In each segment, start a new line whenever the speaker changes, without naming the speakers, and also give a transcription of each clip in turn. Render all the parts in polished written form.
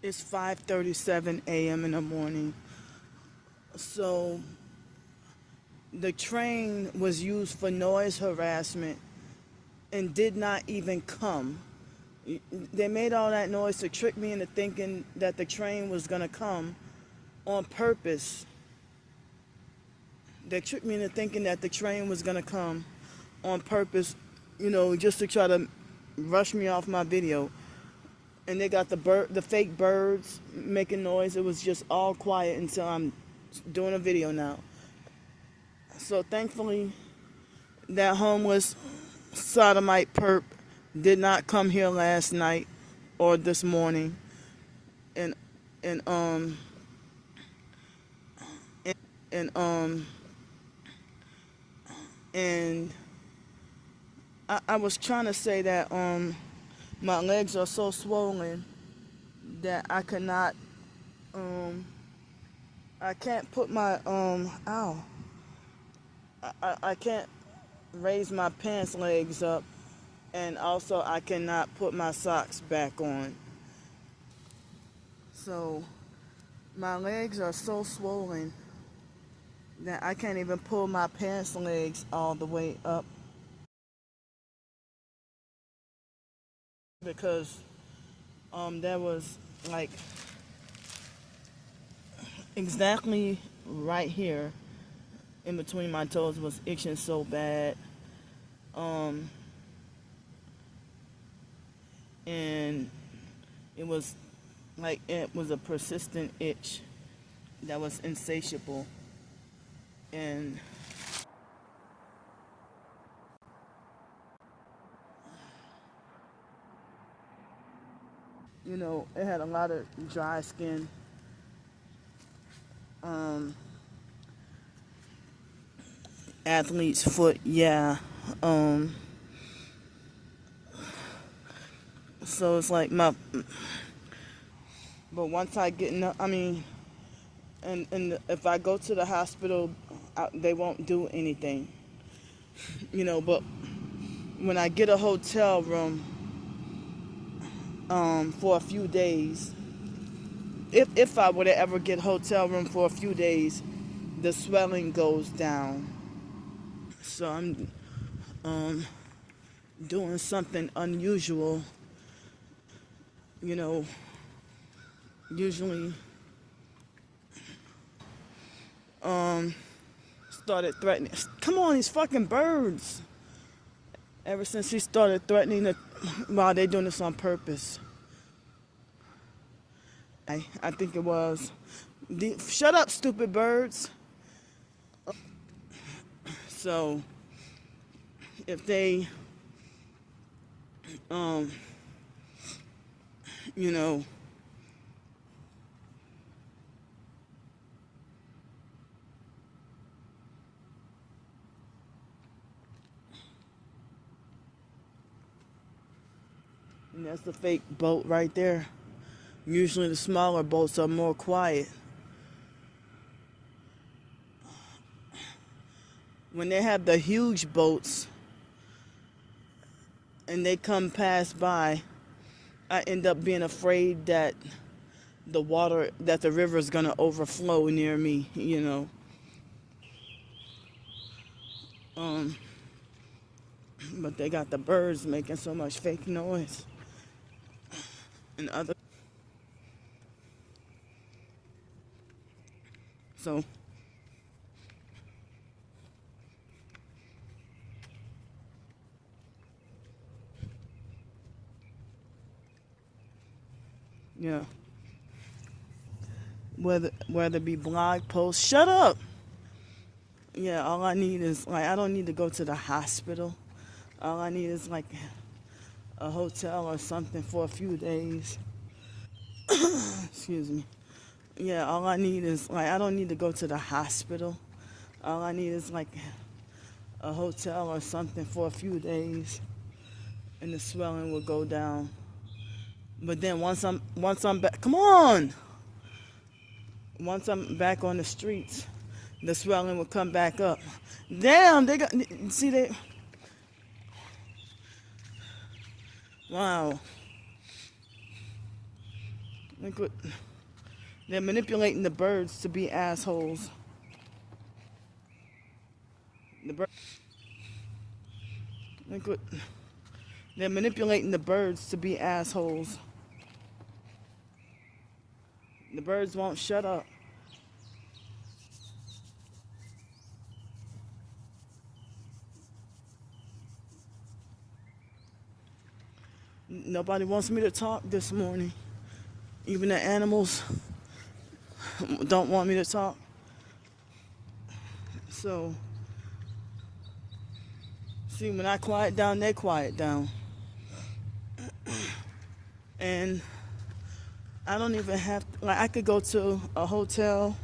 It's 5:37 a.m. in the morning. So the train was used for noise harassment and did not even come. They made all that noise to trick me into thinking that the train was going to come on purpose. They tricked me into thinking that the train was going to come on purpose, just to try to rush me off my video. And they got the fake birds making noise. It was just all quiet until I'm doing a video now. So thankfully, that homeless sodomite perp did not come here last night or this morning, and and um and and I was trying to say that my legs are so swollen that I cannot I can't put my ow I can't raise my pants legs up, and also I cannot put my socks back on. So my legs are so swollen that I can't even pull my pants legs all the way up, because that was like exactly right here in between my toes was itching so bad. Um and it was a persistent itch that was insatiable. And it had a lot of dry skin. um Athlete's foot, yeah. um so it's like but once I get in and if I go to the hospital, they won't do anything, but when I get a hotel room for a few days, if I were to ever get a hotel room for a few days, the swelling goes down. So I'm doing something unusual. Usually started threatening. Come on, these fucking birds. Ever since he started threatening to, wow, they doing this on purpose. I think it was. Shut up, stupid birds. So if they, you know, and that's the fake boat right there. Usually the smaller boats are more quiet. When they have the huge boats and they come pass by, I end up being afraid that the river is going to overflow near me. But they got the birds making so much fake noise. And so yeah, whether it be blog posts, shut up. Yeah, all I need is, I don't need to go to the hospital. All I need is a hotel or something for a few days. Excuse me. Yeah, all I need is, I don't need to go to the hospital. All I need is a hotel or something for a few days, and the swelling will go down. But then once I'm back, come on. Once I'm back on the streets, the swelling will come back up. Damn, they wow. Look what, they're manipulating the birds to be assholes. Look what, they're manipulating the birds to be assholes. The birds won't shut up. Nobody wants me to talk this morning. Even the animals don't want me to talk. So, see, when I quiet down, they quiet down. And I don't even have to, like, I could go to a hotel,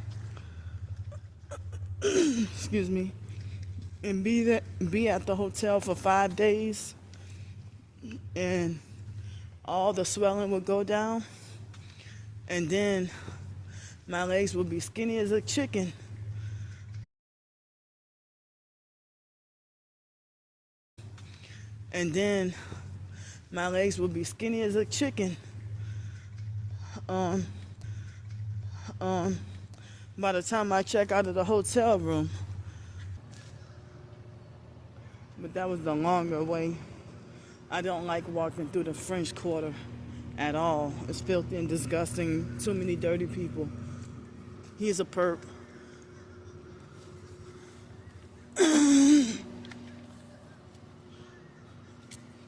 excuse me, and be at the hotel for 5 days, and all the swelling would go down, and then my legs would be skinny as a chicken. And then my legs would be skinny as a chicken. By the time I check out of the hotel room. But that was the longer way. I don't like walking through the French Quarter at all. It's filthy and disgusting. Too many dirty people. He's a perp.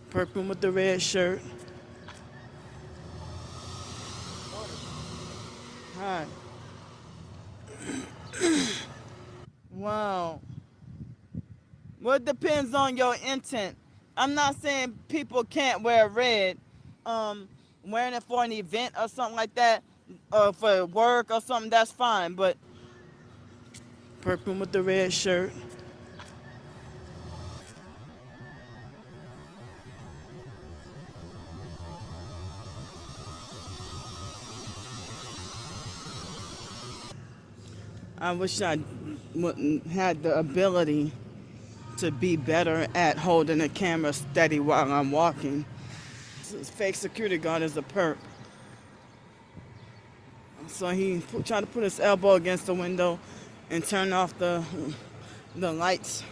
Perping with the red shirt. Hi. Wow. Well, it depends on your intent. I'm not saying people can't wear red. Wearing it for an event or something like that, or for work or something, that's fine. But perping with the red shirt. I wish I had the ability to be better at holding the camera steady while I'm walking. This fake security guard is a perp. So he tried to put his elbow against the window and turn off the lights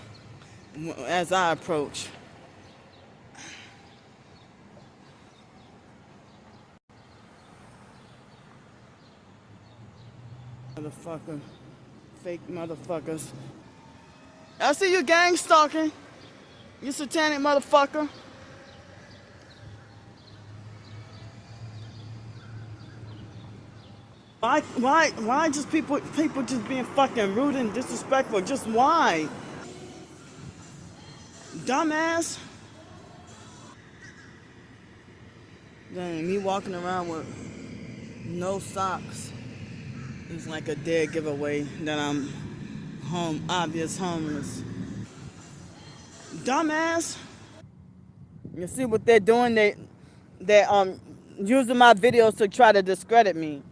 as I approach. Motherfucker. Fake motherfuckers. I see you gang stalking. You satanic motherfucker. Why just people just being fucking rude and disrespectful? Just why? Dumbass. Dang, me walking around with no socks is like a dead giveaway that I'm obvious homeless. Dumbass. You see what they're doing? They're using my videos to try to discredit me.